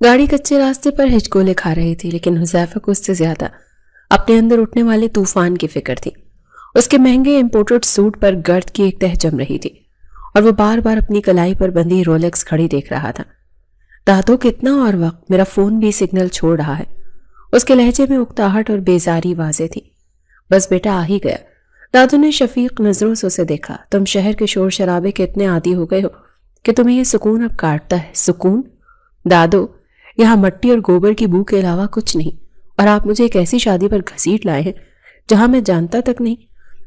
گاڑی کچے راستے پر ہچکولے کھا رہی تھی، لیکن حذیفہ کو اس سے زیادہ اپنے اندر اٹھنے والے طوفان کی فکر تھی۔ اس کے مہنگے امپورٹڈ سوٹ پر گرد کی ایک تہ جم رہی تھی اور وہ بار بار اپنی کلائی پر بندھی رولیکس گھڑی دیکھ رہا تھا۔ دادو کتنا اور وقت، میرا فون بھی سگنل چھوڑ رہا ہے۔ اس کے لہجے میں اکتاہٹ اور بیزاری واضح تھی۔ بس بیٹا آ ہی گیا۔ دادو نے شفیق نظروں سے اسے دیکھا۔ تم شہر کے شور شرابے کے اتنے عادی ہو گئے ہو کہ تمہیں یہ سکون اب کاٹتا ہے۔ سکون؟ دادو، یہاں مٹی اور گوبر کی بو کے علاوہ کچھ نہیں، اور آپ مجھے ایک ایسی شادی پر گھسیٹ لائے ہیں جہاں میں جانتا تک نہیں۔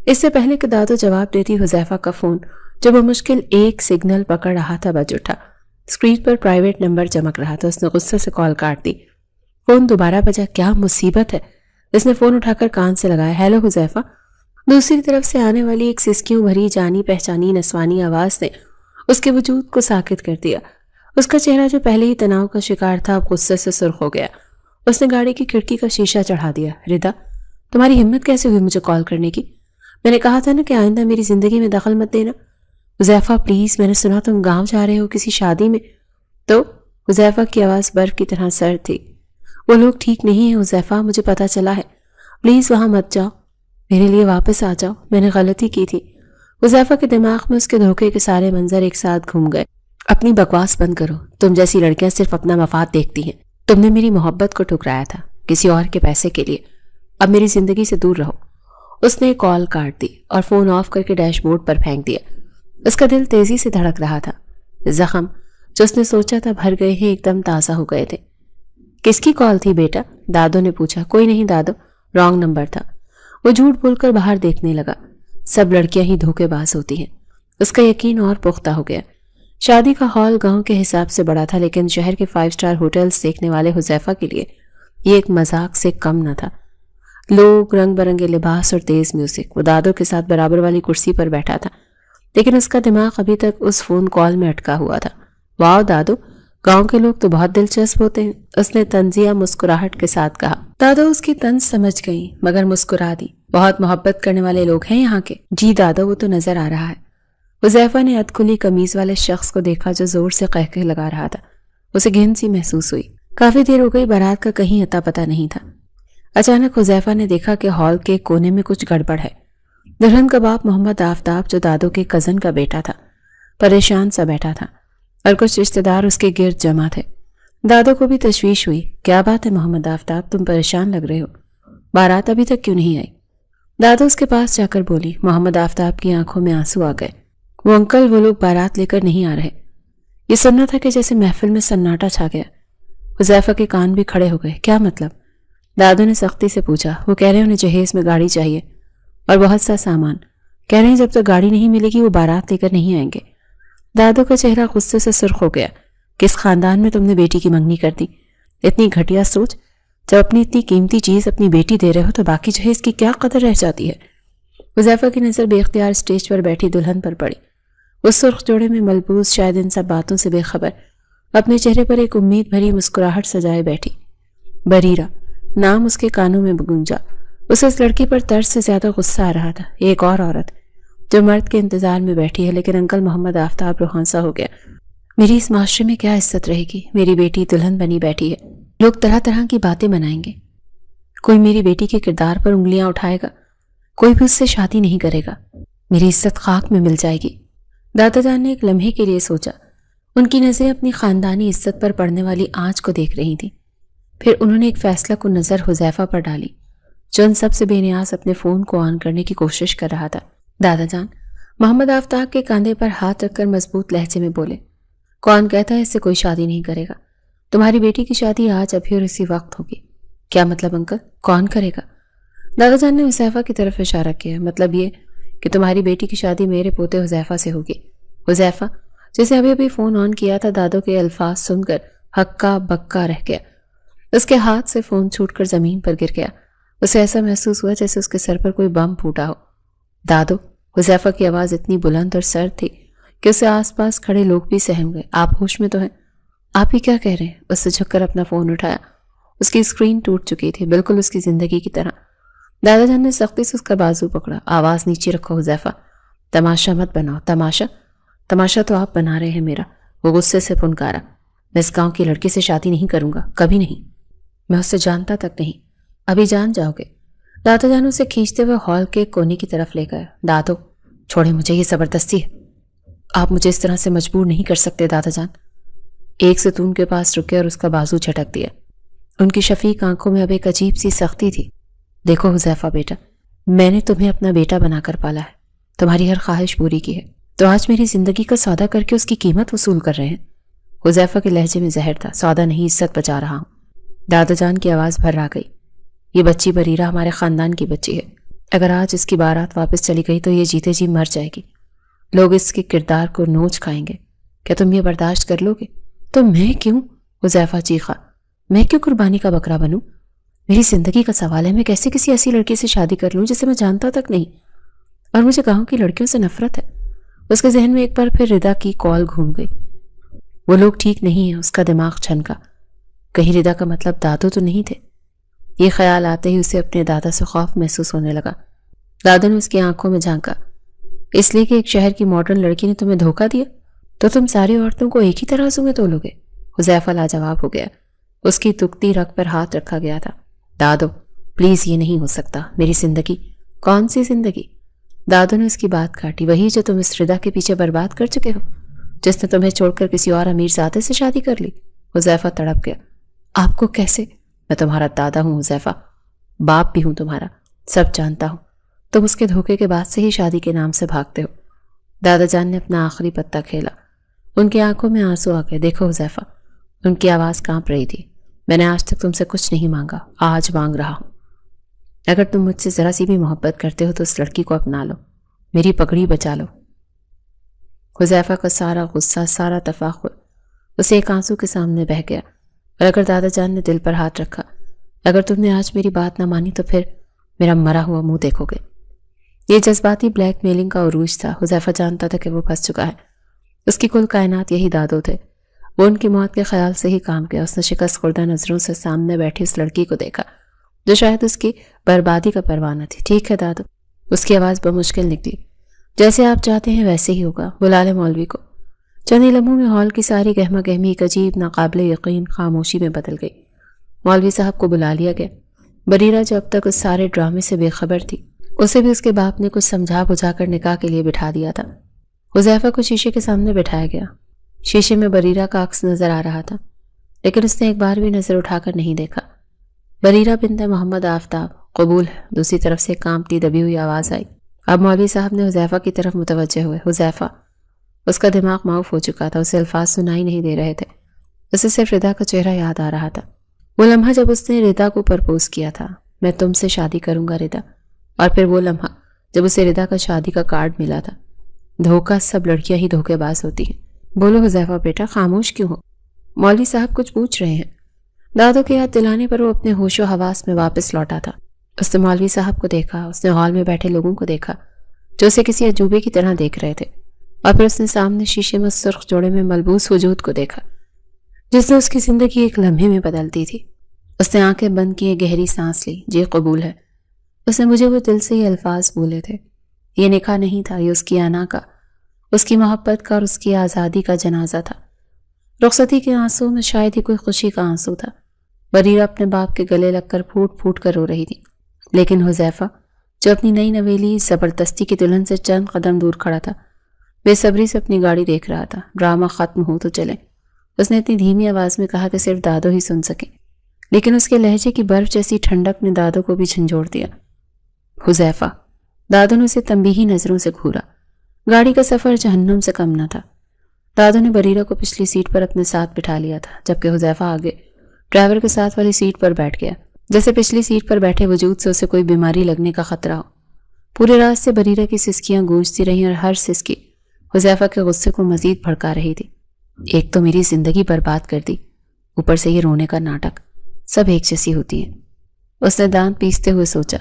اس سے پہلے کہ دادو جواب دیتی، حذیفہ کا فون جب وہ مشکل ایک سگنل پکڑ رہا تھا بج اٹھا۔ اسکرین پر پرائیویٹ نمبر چمک رہا تھا۔ اس نے غصے سے کال کاٹ دی۔ فون دوبارہ بجا۔ کیا مصیبت ہے؟ اس نے فون اٹھا کر کان سے لگایا۔ ہیلو حذیفہ۔ دوسری طرف سے آنے والی ایک سسکیوں بھری جانی پہچانی نسوانی آواز نے اس کے وجود کو ساکت کر دیا۔ اس کا چہرہ جو پہلے ہی تناؤ کا شکار تھا اب غصے سے سرخ ہو گیا۔ اس نے گاڑی کی کھڑکی کا شیشہ چڑھا دیا۔ ردا، تمہاری ہمت کیسے ہوئی مجھے کال کرنے کی؟ میں نے کہا تھا نا کہ آئندہ میری زندگی میں دخل مت دینا۔ حذیفہ پلیز، میں نے سنا تم گاؤں جا رہے ہو کسی شادی میں۔ تو حذیفہ کی آواز برف کی طرح سرد تھی۔ وہ لوگ ٹھیک نہیں ہیں حذیفہ، مجھے پتا چلا ہے۔ پلیز وہاں مت جاؤ، میرے لیے واپس آ جاؤ، میں نے غلطی کی تھی۔ حذیفہ کے دماغ میں اس کے دھوکے کے سارے منظر ایک ساتھ گھوم گئے۔ اپنی بکواس بند کرو، تم جیسی لڑکیاں صرف اپنا مفاد دیکھتی ہیں۔ تم نے میری محبت کو ٹھکرایا تھا کسی اور کے پیسے کے لیے، اب میری زندگی سے دور رہو۔ اس نے کال کاٹ دی اور فون آف کر کے ڈیش بورڈ پر پھینک دیا۔ اس کا دل تیزی سے دھڑک رہا تھا۔ زخم جو اس نے سوچا تھا بھر گئے ہیں ایک دم تازہ ہو گئے تھے۔ کس کی کال تھی بیٹا؟ دادو نے پوچھا۔ کوئی نہیں دادو، رانگ نمبر تھا۔ وہ جھوٹ بول کر باہر دیکھنے لگا۔ سب لڑکیاں ہی دھوکے باز ہوتی ہیں۔ اس کا یقین اور پختہ ہو گیا۔ شادی کا ہال گاؤں کے حساب سے بڑا تھا، لیکن شہر کے 5 اسٹار ہوٹلز دیکھنے والے حذیفہ کے لیے یہ ایک مذاق سے کم نہ تھا۔ لوگ، رنگ برنگے لباس اور تیز میوزک۔ وہ دادو کے ساتھ برابر والی کرسی پر بیٹھا تھا، لیکن اس کا دماغ ابھی تک اس فون کال میں اٹکا ہوا تھا۔ واؤ دادو، گاؤں کے لوگ تو بہت دلچسپ ہوتے ہیں، اس نے طنزیہ مسکراہٹ کے ساتھ کہا۔ دادو اس کی طنز سمجھ گئی مگر مسکرا دی۔ بہت محبت کرنے والے لوگ ہیں یہاں کے۔ جی دادو، وہ تو نظر آ رہا ہے۔ حذیفہ نے ادکھلی قمیض والے شخص کو دیکھا جو زور سے قہقہ لگا رہا تھا۔ اسے گھن سی محسوس ہوئی۔ کافی دیر ہو گئی، بارات کا کہیں اتا پتہ نہیں تھا۔ اچانک حذیفہ نے دیکھا کہ ہال کے کونے میں کچھ گڑبڑ ہے۔ دلہن کا باپ محمد آفتاب، جو دادو کے کزن کا بیٹا تھا، پریشان سا بیٹھا تھا اور کچھ رشتہ دار اس کے گرد جمع تھے۔ دادو کو بھی تشویش ہوئی۔ کیا بات ہے محمد آفتاب، تم پریشان لگ رہے ہو، بارات ابھی تک کیوں نہیں آئی؟ دادو اس کے پاس جا کر بولی۔ محمد آفتاب کی آنکھوں میں آنسو آ گئے۔ وہ انکل، وہ لوگ بارات لے کر نہیں آ رہے۔ یہ سننا تھا کہ جیسے محفل میں سناٹا چھا گیا۔ حذیفہ کے کان بھی کھڑے ہو گئے۔ کیا مطلب؟ دادو نے سختی سے پوچھا۔ وہ کہہ رہے ہیں انہیں جہیز میں گاڑی چاہیے اور بہت سا سامان۔ کہہ رہے ہیں جب تک گاڑی نہیں ملے گی وہ بارات لے کر نہیں آئیں گے۔ دادو کا چہرہ غصے سے سرخ ہو گیا۔ کس خاندان میں تم نے بیٹی کی منگنی کر دی؟ اتنی گھٹیا سوچ! جب اپنی اتنی قیمتی چیز اپنی بیٹی دے رہے ہو تو باقی جہیز کی کیا قدر رہ جاتی ہے؟ حذیفہ کی نظر بے اختیار اسٹیج پر بیٹھی دلہن پر پڑی۔ اس سرخ جوڑے میں ملبوس، شاید ان سب باتوں سے بے خبر، اپنے چہرے پر ایک امید بھری مسکراہٹ سجائے بیٹھی۔ بریرہ نام اس کے کانوں میں گونجا۔ اسے اس لڑکی پر طرز سے زیادہ غصہ آ رہا تھا۔ ایک اور عورت جو مرد کے انتظار میں بیٹھی ہے، لیکن انکل محمد آفتاب روحانسا ہو گیا۔ میری اس معاشرے میں کیا عزت رہے گی؟ میری بیٹی دلہن بنی بیٹھی ہے، لوگ طرح طرح کی باتیں بنائیں گے، کوئی میری بیٹی کے کردار پر انگلیاں اٹھائے گا، کوئی بھی اس سے شادی نہیں کرے گا، میری عزت خاک میں مل جائے گی۔ دادا جان نے ایک لمحے کے لیے سوچا۔ ان کی نظریں اپنی خاندانی عزت پر پڑنے والی آنچ کو دیکھ رہی تھیں۔ پھر انہوں نے ایک فیصلہ کو نظر حذیفہ پر ڈالی، جو ان سب سے بے نیاز اپنے فون کو آن کرنے کی کوشش کر رہا تھا۔ دادا جان محمد آفتاب کے کاندھے پر ہاتھ رکھ کر مضبوط لہجے میں بولے، کون کہتا ہے اس سے کوئی شادی نہیں کرے گا؟ تمہاری بیٹی کی شادی آج ابھی اور اسی وقت ہوگی۔ کیا مطلب انکل؟ کون کرے گا؟ دادا جان نے حذیفہ کی طرف اشارہ کیا۔ مطلب یہ کہ تمہاری بیٹی کی شادی میرے پوتے حذیفہ سے ہوگی۔ حذیفہ جسے ابھی ابھی فون آن کیا تھا، دادو کے الفاظ سن کر ہکا بکا رہ گیا۔ اس کے ہاتھ سے فون چھوٹ کر زمین پر گر گیا۔ اسے ایسا محسوس ہوا جیسے اس کے سر پر کوئی بم پھوٹا ہو۔ دادو! حذیفہ کی آواز اتنی بلند اور سرد تھی کہ اسے آس پاس کھڑے لوگ بھی سہم گئے۔ آپ ہوش میں تو ہیں؟ آپ ہی کیا کہہ رہے ہیں؟ اس سے جھک کر اپنا فون اٹھایا۔ اس کی اسکرین ٹوٹ چکی تھی، بالکل اس کی زندگی کی طرح۔ دادا جان نے سختی سے اس کا بازو پکڑا۔ آواز نیچے رکھو حذیفہ، تماشا مت بناؤ۔ تماشا تو آپ بنا رہے ہیں میرا، وہ غصے سے پھنکارا۔ میں اس گاؤں کی لڑکی سے شادی نہیں کروں گا، کبھی نہیں۔ میں اسے جانتا تک نہیں، ابھی جان جاؤ گے۔ دادا جان اسے کھینچتے ہوئے ہال کے کونے کی طرف لے گئے۔ دادو چھوڑے مجھے، یہ زبردستی ہے، آپ مجھے اس طرح سے مجبور نہیں کر سکتے دادا جان۔ ایک ستون کے پاس رکے اور اس کا بازو جھٹک دیا۔ ان کی شفیق آنکھوں میں اب ایک عجیب سی سختی تھی۔ دیکھو حذیفہ بیٹا، میں نے تمہیں اپنا بیٹا بنا کر پالا ہے، تمہاری ہر خواہش پوری کی ہے، تو آج میری زندگی کا سودا کر کے اس کی قیمت وصول کر رہے ہیں۔ حذیفہ کے لہجے میں زہر تھا۔ سودا نہیں، عزت بچا رہا ہوں۔ دادا جان کی آواز بھر آ گئی۔ یہ بچی بریرہ ہمارے خاندان کی بچی ہے، اگر آج اس کی بارات واپس چلی گئی تو یہ جیتے جی مر جائے گی، لوگ اس کے کردار کو نوچ کھائیں گے۔ کیا تم یہ برداشت کر لو گے؟ تو میں کیوں؟ حذیفہ چیخا، میں کیوں قربانی کا بکرا بنوں؟ میری زندگی کا سوال ہے، میں کیسے کسی ایسی لڑکی سے شادی کر لوں جسے میں جانتا تک نہیں، اور مجھے گاؤں کی لڑکیوں سے نفرت ہے۔ اس کے ذہن میں ایک بار پھر ردا کی کال گھوم گئی۔ وہ لوگ ٹھیک نہیں ہیں، اس کا دماغ چھنکا، کہیں ردا کا مطلب دادو تو نہیں تھے؟ یہ خیال آتے ہی اسے اپنے دادا سے خوف محسوس ہونے لگا۔ دادا نے اس کی آنکھوں میں جھانکا، اس لیے کہ ایک شہر کی ماڈرن لڑکی نے تمہیں دھوکہ دیا تو تم ساری عورتوں کو ایک ہی ترازو میں تولو گے؟ حذیفہ لاجواب ہو گیا۔ اس کی دکھتی رگ پر ہاتھ رکھا گیا تھا۔ دادو پلیز، یہ نہیں ہو سکتا، میری زندگی۔ کون سی زندگی؟ دادو نے اس کی بات کاٹی۔ وہی جو تم اس ردا کے پیچھے برباد کر چکے ہو، جس نے تمہیں چھوڑ کر کسی اور امیر زادے سے شادی کر لی۔ حذیفہ تڑپ گیا۔ آپ کو کیسے؟ میں تمہارا دادا ہوں حذیفہ، باپ بھی ہوں تمہارا، سب جانتا ہوں۔ تم اس کے دھوکے کے بعد سے ہی شادی کے نام سے بھاگتے ہو۔ دادا جان نے اپنا آخری پتہ کھیلا۔ ان کی آنکھوں میں آنسو آ گئے۔ دیکھو حذیفہ، ان کی آواز کانپ رہی تھی، میں نے آج تک تم سے کچھ نہیں مانگا، آج مانگ رہا ہوں۔ اگر تم مجھ سے ذرا سی بھی محبت کرتے ہو تو اس لڑکی کو اپنا لو، میری پگڑی بچا لو۔ حذیفہ کا سارا غصہ، سارا تفاخر اسے ایک آنسو کے سامنے بہہ گیا۔ اور اگر دادا جان نے دل پر ہاتھ رکھا، اگر تم نے آج میری بات نہ مانی تو پھر میرا مرا ہوا منہ دیکھو گے۔ یہ جذباتی بلیک میلنگ کا عروج تھا۔ حذیفہ جانتا تھا کہ وہ پھنس چکا ہے۔ اس کی کل کائنات یہی دادو تھے۔ وہ ان کی موت کے خیال سے ہی کام کیا۔ اس نے شکست خوردہ نظروں سے سامنے بیٹھی اس لڑکی کو دیکھا جو شاید اس کی بربادی کا پروانہ تھی۔ ٹھیک ہے دادو، اس کی آواز بمشکل نکلی، جیسے آپ چاہتے ہیں ویسے ہی ہوگا، بلا لیں مولوی کو۔ چند ہی لمحوں میں ہال کی ساری گہما گہمی ایک عجیب ناقابل یقین خاموشی میں بدل گئی۔ مولوی صاحب کو بلا لیا گیا۔ بریرہ جو اب تک اس سارے ڈرامے سے بے خبر تھی، اسے بھی اس کے باپ نے کچھ سمجھا بجھا کر نکاح کے لیے بٹھا دیا تھا۔ حذیفہ کو شیشے کے سامنے بٹھایا گیا۔ شیشے میں بریرہ کا عکس نظر آ رہا تھا، لیکن اس نے ایک بار بھی نظر اٹھا کر نہیں دیکھا۔ بریرہ بنت محمد آفتاب، قبول ہے۔ دوسری طرف سے کانپتی دبی ہوئی آواز آئی۔ اب مولوی صاحب نے حذیفہ کی طرف متوجہ ہوئے۔ حذیفہ، اس کا دماغ معاف ہو چکا تھا، اسے الفاظ سنائی نہیں دے رہے تھے، اسے صرف ردا کا چہرہ یاد آ رہا تھا۔ وہ لمحہ جب اس نے ردا کو پرپوز کیا تھا، میں تم سے شادی کروں گا ردا، اور پھر وہ لمحہ جب اسے ردا کا شادی کا کارڈ ملا تھا۔ دھوکہ، سب لڑکیاں ہی دھوکے باز ہوتی ہیں۔ بولو حذیفہ بیٹا، خاموش کیوں ہو؟ مولوی صاحب کچھ پوچھ رہے ہیں۔ دادو کے یاد دلانے پر وہ اپنے ہوش و حواس میں واپس لوٹا تھا۔ اس نے مولوی صاحب کو دیکھا، اس نے ہال میں بیٹھے لوگوں کو دیکھا جو اسے کسی عجوبے کی طرح دیکھ رہے تھے، اور پھر اس نے سامنے شیشے میں سرخ جوڑے میں ملبوس وجود کو دیکھا جس نے اس کی زندگی ایک لمحے میں بدل دی تھی۔ اس نے آنکھیں بند کیے گہری سانس لی۔ جی قبول ہے۔ اس نے مجھے وہ دل سے یہ الفاظ بولے تھے۔ یہ نکاح نہیں تھا، یہ اس کی انا کا، اس کی محبت کا اور اس کی آزادی کا جنازہ تھا۔ رخصتی کے آنسو میں شاید ہی کوئی خوشی کا آنسو تھا۔ بریرہ اپنے باپ کے گلے لگ کر پھوٹ پھوٹ کر رو رہی تھی، لیکن حذیفہ جو اپنی نئی نویلی زبردستی کی دلہن سے چند قدم دور کھڑا تھا، بے صبری سے اپنی گاڑی دیکھ رہا تھا۔ ڈرامہ ختم ہو تو چلے، اس نے اتنی دھیمی آواز میں کہا کہ صرف دادو ہی سن سکے، لیکن اس کے لہجے کی برف جیسی ٹھنڈک نے دادو کو بھی جھنجھوڑ دیا۔ حذیفہ، دادو نے اسے تنبیہی نظروں سے گھورا۔ گاڑی کا سفر جہنم سے کم نہ تھا۔ دادو نے بریرہ کو پچھلی سیٹ پر اپنے ساتھ بٹھا لیا تھا، جبکہ حذیفہ آگے ڈرائیور کے ساتھ والی سیٹ پر بیٹھ گیا، جیسے پچھلی سیٹ پر بیٹھے وجود سے اسے کوئی بیماری لگنے کا خطرہ ہو۔ پورے راستے بریرہ کی سسکیاں گونجتی رہیں اور ہر سسکی حذیفہ کے غصے کو مزید بھڑکا رہی تھی۔ ایک تو میری زندگی برباد کر دی، اوپر سے یہ رونے کا ناٹک، سب ایک جیسی ہوتی ہیں، اس نے دانت پیستے ہوئے سوچا۔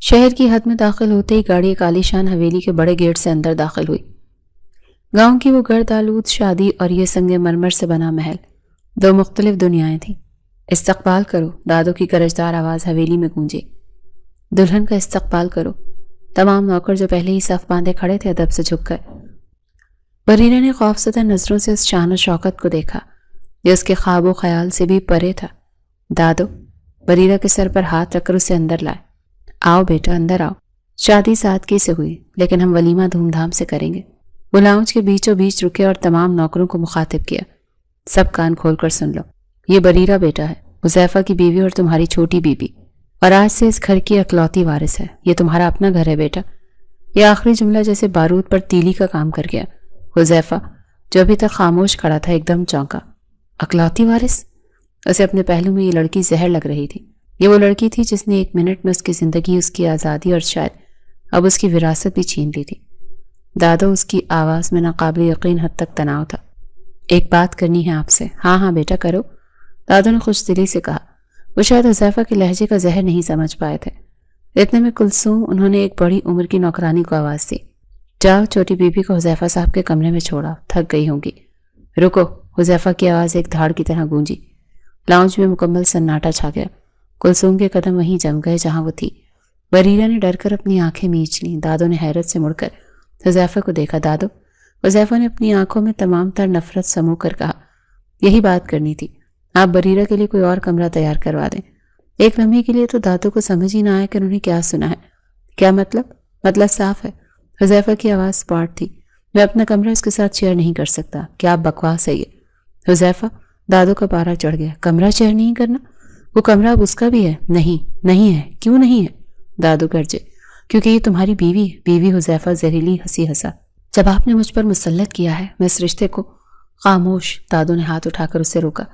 شہر کی حد میں داخل ہوتے ہی گاڑی ایک عالیشان حویلی کے بڑے گیٹ سے اندر داخل ہوئی۔ گاؤں کی وہ گرد آلود شادی اور یہ سنگ مرمر سے بنا محل، دو مختلف دنیایں تھیں۔ استقبال کرو، دادو کی گرجدار آواز حویلی میں گونجی۔ دلہن کا استقبال کرو۔ تمام نوکر جو پہلے ہی صف باندھے کھڑے تھے ادب سے جھک گئے۔ بریرہ نے خوفزدہ نظروں سے اس شان و شوکت کو دیکھا۔ یہ اس کے خواب و خیال سے بھی پرے تھا۔ دادو بریرہ کے سر پر ہاتھ رکھ کر اسے اندر لائے۔ آؤ بیٹا اندر آؤ، شادی سادگی سے ہوئی لیکن ہم ولیمہ دھوم دھام سے کریں گے۔ وہ لاؤنج کے بیچوں بیچ رکے اور تمام نوکروں کو مخاطب کیا، سب کان کھول کر سن لو، یہ بریرہ بیٹا ہے، حذیفہ کی بیوی اور تمہاری چھوٹی بیوی، اور آج سے اس گھر کی اکلوتی وارث ہے۔ یہ تمہارا اپنا گھر ہے بیٹا۔ یہ آخری جملہ جیسے بارود پر تیلی کا کام کر گیا۔ حذیفہ جو ابھی تک خاموش کھڑا تھا ایک دم چونکا۔ اکلوتی وارث؟ اسے اپنے پہلو میں یہ لڑکی زہر لگ رہی تھی۔ یہ وہ لڑکی تھی جس نے ایک منٹ میں اس کی زندگی، اس کی آزادی اور شاید اب اس کی وراثت بھی چھین لی تھی۔ دادو اس کی آواز میں ناقابل یقین حد تک تناؤ تھا۔ ایک بات کرنی ہے آپ سے۔ ہاں ہاں بیٹا کرو، دادو نے خوش دلی سے کہا۔ وہ شاید حذیفہ کے لہجے کا زہر نہیں سمجھ پائے تھے۔ اتنے میں کلثوم انہوں نے ایک بڑی عمر کی نوکرانی کو آواز دی، جاؤ چھوٹی بیوی کو حذیفہ صاحب کے کمرے میں چھوڑا، تھک گئی ہوں گی۔ رکو، حذیفہ کی آواز ایک دھاڑ کی طرح گونجی۔ لاؤنج میں مکمل سناٹا چھا گیا۔ کلثوم کے قدم وہیں جم گئے جہاں وہ تھی۔ بریرہ نے ڈر کر اپنی آنکھیں میچ لیں۔ دادو نے حیرت سے مڑ کر حذیفہ کو دیکھا۔ دادو، حذیفہ نے اپنی آنکھوں میں تمام تر نفرت سمو کر کہا، یہی بات کرنی تھی، آپ بریرہ کے لیے کوئی اور کمرہ تیار کروا دیں۔ ایک لمحے کے لیے تو دادو کو سمجھ ہی نہ آیا کہ انہوں نے کیا سنا ہے۔ کیا مطلب؟ مطلب صاف ہے، حذیفہ کی آواز سپاٹ تھی، میں اپنا کمرہ اس کے ساتھ شیئر نہیں کر سکتا۔ کیا آپ بکواس ہے یہ؟ حذیفہ، دادو کا پارا چڑھ گیا، کمرہ شیئر نہیں کرنا؟ وہ کمرہ اب اس کا بھی ہے۔ نہیں ہے۔ کیوں نہیں ہے؟ دادو گرجے، کیونکہ یہ تمہاری بیوی ہے۔ بیوی؟ حذیفہ زہریلی ہنسی ہنسا۔ جب آپ نے مجھ پر مسلط کیا ہے میں اس رشتے کو… خاموش، دادو نے ہاتھ اٹھا کر اسے روکا۔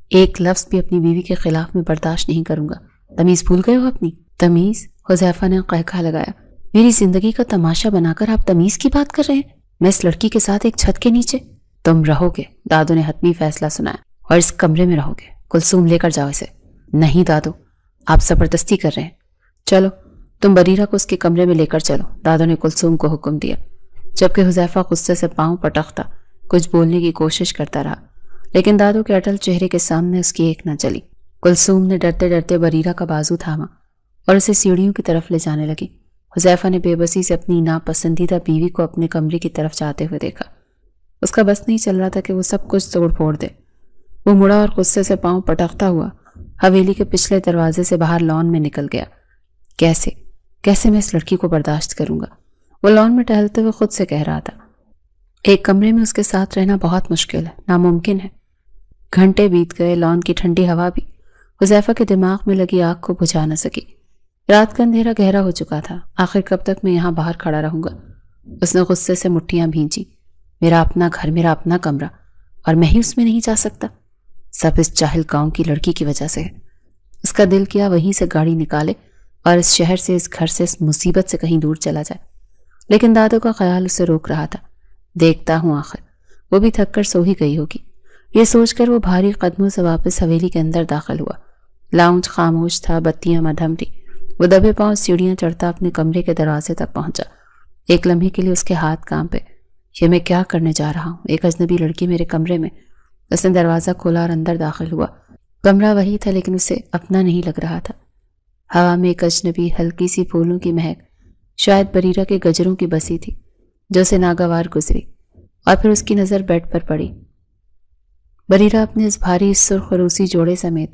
ایک لفظ بھی اپنی بیوی کے خلاف میں برداشت نہیں کروں گا۔ تمیز بھول گئے ہو اپنی؟ تمیز؟ حذیفہ نے قہقہ لگایا، میری زندگی کا تماشا بنا کر آپ تمیز کی بات کر رہے ہیں؟ میں اس لڑکی کے ساتھ ایک چھت کے نیچے… تم رہو گے، دادو نے حتمی فیصلہ سنایا، اور اس کمرے میں رہو گے۔ کلثوم لے کر جاؤ اسے۔ نہیں دادو، آپ زبردستی کر رہے ہیں۔ چلو تم بریرہ کو اس کے کمرے میں لے کر چلو، دادو نے کلثوم کو حکم دیا، جبکہ حذیفہ غصے سے پاؤں پٹکتا کچھ بولنے کی کوشش کرتا رہا، لیکن دادو کے اٹل چہرے کے سامنے اس کی ایک نہ چلی۔ کلثوم نے ڈرتے ڈرتے بریرہ کا بازو تھاما اور اسے سیڑھیوں کی طرف لے جانے لگی۔ حذیفہ نے بے بسی سے اپنی ناپسندیدہ بیوی کو اپنے کمرے کی طرف جاتے ہوئے دیکھا۔ اس کا بس نہیں چل رہا تھا کہ وہ سب کچھ توڑ پھوڑ دے۔ وہ مڑا اور غصے سے پاؤں پٹکتا ہوا حویلی کے پچھلے دروازے سے باہر لان میں نکل گیا۔ کیسے میں اس لڑکی کو برداشت کروں گا؟ وہ لان میں ٹہلتے ہوئے خود سے کہہ رہا تھا۔ ایک کمرے میں اس کے ساتھ رہنا بہت مشکل ہے، ناممکن ہے۔ گھنٹے بیت گئے، لان کی ٹھنڈی ہوا بھی حذیفہ کے دماغ میں لگی آگ کو بجھا نہ سکی۔ رات کا اندھیرا گہرا ہو چکا تھا۔ آخر کب تک میں یہاں باہر کھڑا رہوں گا؟ اس نے غصے سے مٹھیاں بھینچی۔ میرا اپنا گھر، میرا اپنا کمرہ، اور میں ہی اس میں نہیں جا سکتا؟ سب اس جاہل گاؤں کی لڑکی کی وجہ سے ہے۔ اس کا دل کیا وہیں سے گاڑی نکالے اور اس شہر سے، اس گھر سے، اس مصیبت سے کہیں دور چلا جائے، لیکن دادو کا خیال اسے روک رہا تھا۔ دیکھتا ہوں آخر وہ بھی تھک کر سو ہی گئی ہوگی۔ یہ سوچ کر وہ بھاری قدموں سے واپس حویلی کے اندر داخل ہوا۔ لاؤنج خاموش تھا، بتیاں مدھم تھی۔ وہ دبے پاؤں سیڑھیاں چڑھتا اپنے کمرے کے دروازے تک پہنچا۔ ایک لمحے کے لیے اس کے ہاتھ کانپے۔ یہ میں کیا کرنے جا رہا ہوں؟ ایک اجنبی لڑکی میرے کمرے میں۔ اس نے دروازہ کھولا اور اندر داخل ہوا۔ کمرہ وہی تھا لیکن اسے اپنا نہیں لگ رہا تھا۔ ہوا میں ایک اجنبی ہلکی سی پھولوں کی مہک، شاید بریرہ کے گجروں کی بسی تھی، جو اسے ناگوار گزری، اور پھر اس کی نظر بیڈ پر پڑی۔ بریرہ اپنے اس بھاری سرخ روسی جوڑے سمیت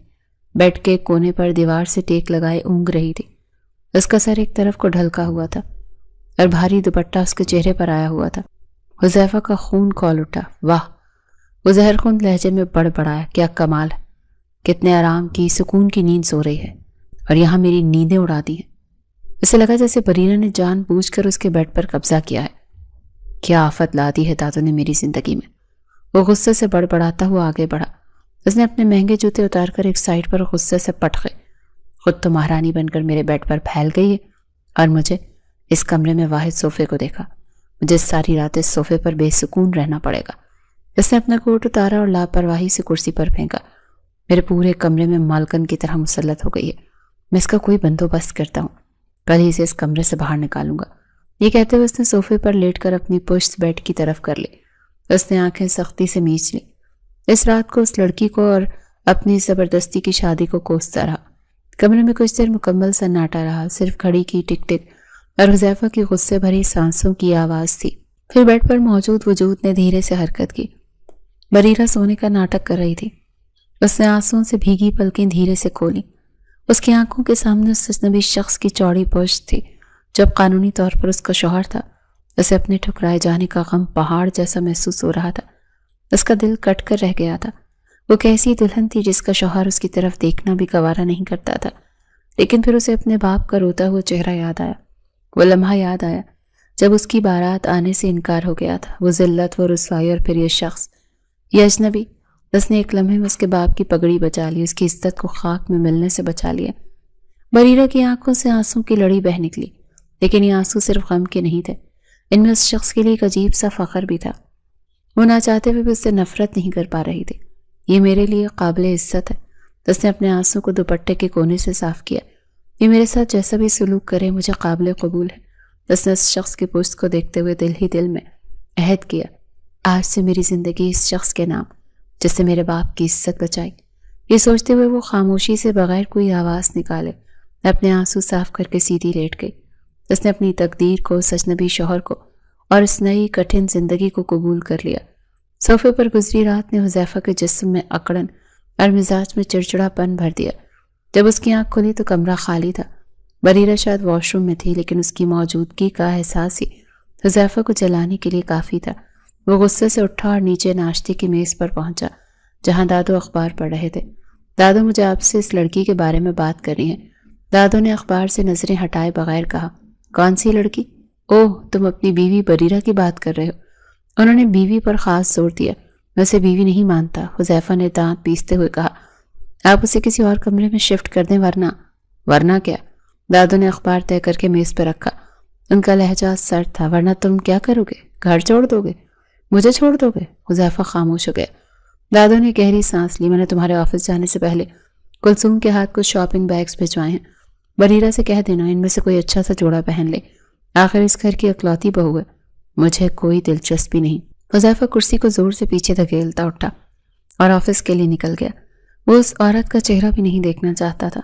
بیڈ کے کونے پر دیوار سے ٹیک لگائے اونگ رہی تھی۔ اس کا سر ایک طرف کو ڈھلکا ہوا تھا اور بھاری دوپٹہ اس کے چہرے پر آیا ہوا تھا۔ حذیفہ کا خون کھول اٹھا۔ واہ! وہ زہر خوند لہجے میں بڑبڑایا، کیا کمال ہے! کتنے آرام کی، سکون کی نیند سو رہی ہے، اور یہاں میری نیندیں اڑا دی ہیں۔ اسے لگا جیسے بریرہ نے جان بوجھ کر اس کے بیڈ پر قبضہ کیا ہے۔ کیا آفت لا دی ہے دادو نے میری زندگی میں! وہ غصے سے بڑبڑاتا ہوا آگے بڑھا۔ اس نے اپنے مہنگے جوتے اتار کر ایک سائڈ پر غصے سے پٹخے۔ خود تو مہارانی بن کر میرے بیڈ پر پھیل گئی ہے، اور مجھے اس کمرے میں واحد صوفے کو دیکھا۔ مجھے ساری رات اس صوفے پر بے سکون رہنا پڑے گا۔ اس نے اپنا کوٹ اتارا اور لاپرواہی سے کرسی پر پھینکا۔ میرے پورے کمرے میں مالکن کی طرح مسلط ہو گئی ہے۔ میں اس کا کوئی بندوبست کرتا ہوں، کل ہی اسے اس کمرے سے باہر نکالوں گا۔ یہ کہتے ہوئے اس نے صوفے پر لیٹ کر اپنی پشت بیڈ کی طرف کر لی۔ اس نے آنکھیں سختی سے میچ لی۔ اس رات کو اس لڑکی کو اور اپنی زبردستی کی شادی کو کوستا رہا۔ کمرے میں کچھ دیر مکمل سناٹا رہا، صرف گھڑی کی ٹک ٹک اور حذیفہ کی غصے بھری سانسوں کی آواز تھی۔ پھر بیڈ پر موجود وجود نے دھیرے سے حرکت کی۔ بریرہ سونے کا ناٹک کر رہی تھی۔ اس نے آنسوؤں سے بھیگی پلکیں دھیرے سے کھولی۔ اس کی آنکھوں کے سامنے اس اجنبی شخص کی چوڑی پشت تھی جو اب قانونی طور پر اس کا شوہر تھا۔ اسے اپنے ٹھکرائے جانے کا غم پہاڑ جیسا محسوس ہو رہا تھا۔ اس کا دل کٹ کر رہ گیا تھا۔ وہ کیسی دلہن تھی جس کا شوہر اس کی طرف دیکھنا بھی گوارا نہیں کرتا تھا، لیکن پھر اسے اپنے باپ کا روتا ہوا چہرہ یاد آیا۔ وہ لمحہ یاد آیا جب اس کی بارات آنے سے انکار ہو گیا تھا۔ وہ ذلت، وہ رسوائی، اور پھر یہ شخص، یہ اجنبی۔ اس نے ایک لمحے میں اس کے باپ کی پگڑی بچا لی، اس کی عزت کو خاک میں ملنے سے بچا لیا۔ بریرہ کی آنکھوں سے آنسوں کی لڑی بہہ نکلی، لیکن یہ آنسو صرف غم کے نہیں تھے، ان میں اس شخص کے لیے ایک عجیب سا فخر بھی تھا۔ وہ نہ چاہتے ہوئے بھی اس سے نفرت نہیں کر پا رہی تھی۔ یہ میرے لیے قابل عزت ہے۔ اس نے اپنے آنسوں کو دوپٹے کے کونے سے صاف کیا۔ یہ میرے ساتھ جیسا بھی سلوک کرے مجھے قابل قبول ہے۔ اس نے اس شخص کی پشت کو دیکھتے ہوئے دل ہی دل میں عہد کیا، آج سے میری زندگی اس شخص کے نام جس سے میرے باپ کی عزت بچائی۔ یہ سوچتے ہوئے وہ خاموشی سے بغیر کوئی آواز نکالے اپنے آنسو صاف کر کے سیدھی لیٹ گئی۔ اس نے اپنی تقدیر کو، اس اجنبی شوہر کو اور اس نئی کٹھن زندگی کو قبول کر لیا۔ صوفے پر گزری رات نے حذیفہ کے جسم میں اکڑن اور مزاج میں چڑچڑا پن بھر دیا۔ جب اس کی آنکھ کھلی تو کمرہ خالی تھا۔ بریرہ شاید واش روم میں تھی، لیکن اس کی موجودگی کا احساس ہی حذیفہ کو جلانے کے لیے کافی تھا۔ وہ غصے سے اٹھا اور نیچے ناشتے کی میز پر پہنچا جہاں دادو اخبار پڑھ رہے تھے۔ دادو، مجھے آپ سے اس لڑکی کے بارے میں بات کرنی ہے۔ دادو نے اخبار سے نظریں ہٹائے بغیر کہا، کون سی لڑکی؟ اوہ، تم اپنی بیوی بریرہ کی بات کر رہے ہو۔ انہوں نے بیوی پر خاص زور دیا۔ میں اسے بیوی نہیں مانتا، حذیفہ نے دانت پیستے ہوئے کہا۔ آپ اسے کسی اور کمرے میں شفٹ کر دیں، ورنہ کیا؟ دادو نے اخبار طے کر کے میز پر رکھا۔ ان کا لہجہ سرد تھا۔ ورنہ تم کیا کرو گے؟ گھر چھوڑ دو گے؟ مجھے چھوڑ دو گے؟ حذیفہ خاموش ہو گیا۔ دادو نے گہری سانس لی۔ میں نے تمہارے آفس جانے سے پہلے کلثوم کے ہاتھ کچھ شاپنگ بیگز بھجوائے ہیں۔ بریرہ سے کہہ دینا ان میں سے کوئی اچھا سا جوڑا پہن لے، آخر اس گھر کی اکلوتی بہو ہے۔ مجھے کوئی دلچسپی نہیں۔ حذیفہ کرسی کو زور سے پیچھے دھکیلتا اٹھا اور آفس کے لیے نکل گیا۔ وہ اس عورت کا چہرہ بھی نہیں دیکھنا چاہتا تھا۔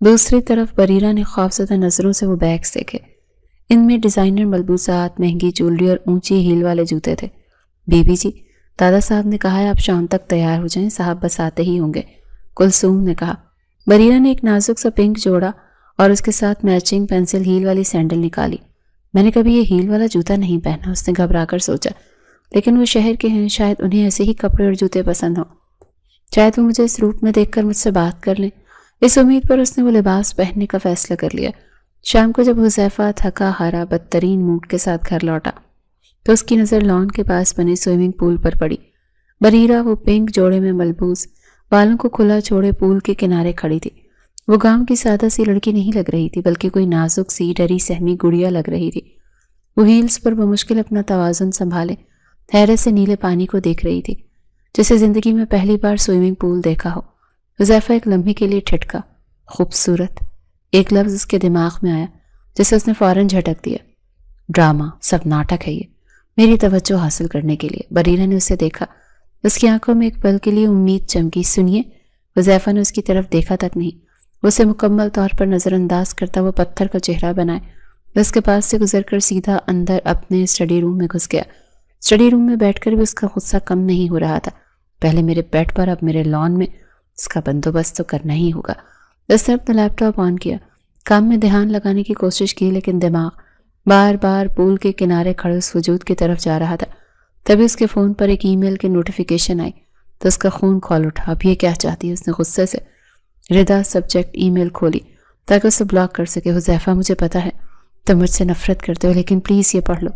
دوسری طرف بریرہ نے خوفزدہ نظروں سے وہ بیگز دیکھے۔ ان میں ڈیزائنر ملبوسات، مہنگی جولری اور اونچی ہیل والے جوتے تھے۔ Be B G, Dada Saheb نے کہا ہے آپ شام تک تیار ہو جائیں، صاحب بس آتے ہی ہوں گے، کلثوم نے کہا۔ بریرہ نے ایک نازک سا پنک جوڑا اور اس کے ساتھ میچنگ پینسل ہیل والی سینڈل نکالی۔ میں نے کبھی یہ ہیل والا جوتا نہیں پہنا، اس نے گھبرا کر سوچا، لیکن وہ شہر کے ہیں، شاید انہیں ایسے ہی کپڑے اور جوتے پسند ہوں، شاید وہ مجھے اس روپ میں دیکھ کر مجھ سے بات کر لیں۔ اس امید پر اس نے وہ لباس پہننے کا فیصلہ کر لیا۔ شام کو جب حذیفہ تھکا ہارا بدترین موڈ کے ساتھ گھر لوٹا تو اس کی نظر لان کے پاس بنے سوئمنگ پول پر پڑی۔ بریرہ وہ پنک جوڑے میں ملبوس، بالوں کو کھلا چھوڑے پول کے کنارے کھڑی تھی۔ وہ گاؤں کی سادہ سی لڑکی نہیں لگ رہی تھی، بلکہ کوئی نازک سی ڈری سہمی گڑیا لگ رہی تھی۔ وہ ہیلز پر بمشکل اپنا توازن سنبھالے حیرت سے نیلے پانی کو دیکھ رہی تھی، جسے زندگی میں پہلی بار سوئمنگ پول دیکھا ہو۔ حذیفہ ایک لمحے کے لیے ٹھٹکا۔ خوبصورت، ایک لفظ اس کے دماغ میں آیا جسے اس نے فوراً جھٹک دیا۔ ڈرامہ، سب ناٹک ہے یہ، میری توجہ حاصل کرنے کے لیے۔ بریرہ نے اسے دیکھا۔ اس کی آنکھوں میں ایک پل کے لیے امید چمکی۔ سنیے، حذیفہ نے اس کی طرف دیکھا تک نہیں، اسے مکمل طور پر نظر انداز کرتا وہ پتھر کا چہرہ بنائے۔ اس کے پاس سے گزر کر سیدھا اندر اپنے اسٹڈی روم میں گھس گیا۔ اسٹڈی روم میں بیٹھ کر بھی اس کا غصہ کم نہیں ہو رہا تھا۔ پہلے میرے بیڈ پر، اب میرے لان میں، اس کا بندوبست تو کرنا ہی ہوگا۔ اس نے اپنا لیپ ٹاپ آن کیا، کام میں دھیان لگانے کی کوشش کی، لیکن دماغ بار بار پول کے کنارے کھڑے اس وجود کی طرف جا رہا تھا۔ تبھی اس کے فون پر ایک ای میل کی نوٹیفیکیشن آئی تو اس کا خون کھول اٹھا۔ اب یہ کیا چاہتی ہے؟ اس نے غصے سے ردا سبجیکٹ ای میل کھولی تاکہ اسے بلاک کر سکے۔ حذیفہ، مجھے پتا ہے تم مجھ سے نفرت کرتے ہو، لیکن پلیز یہ پڑھ لو۔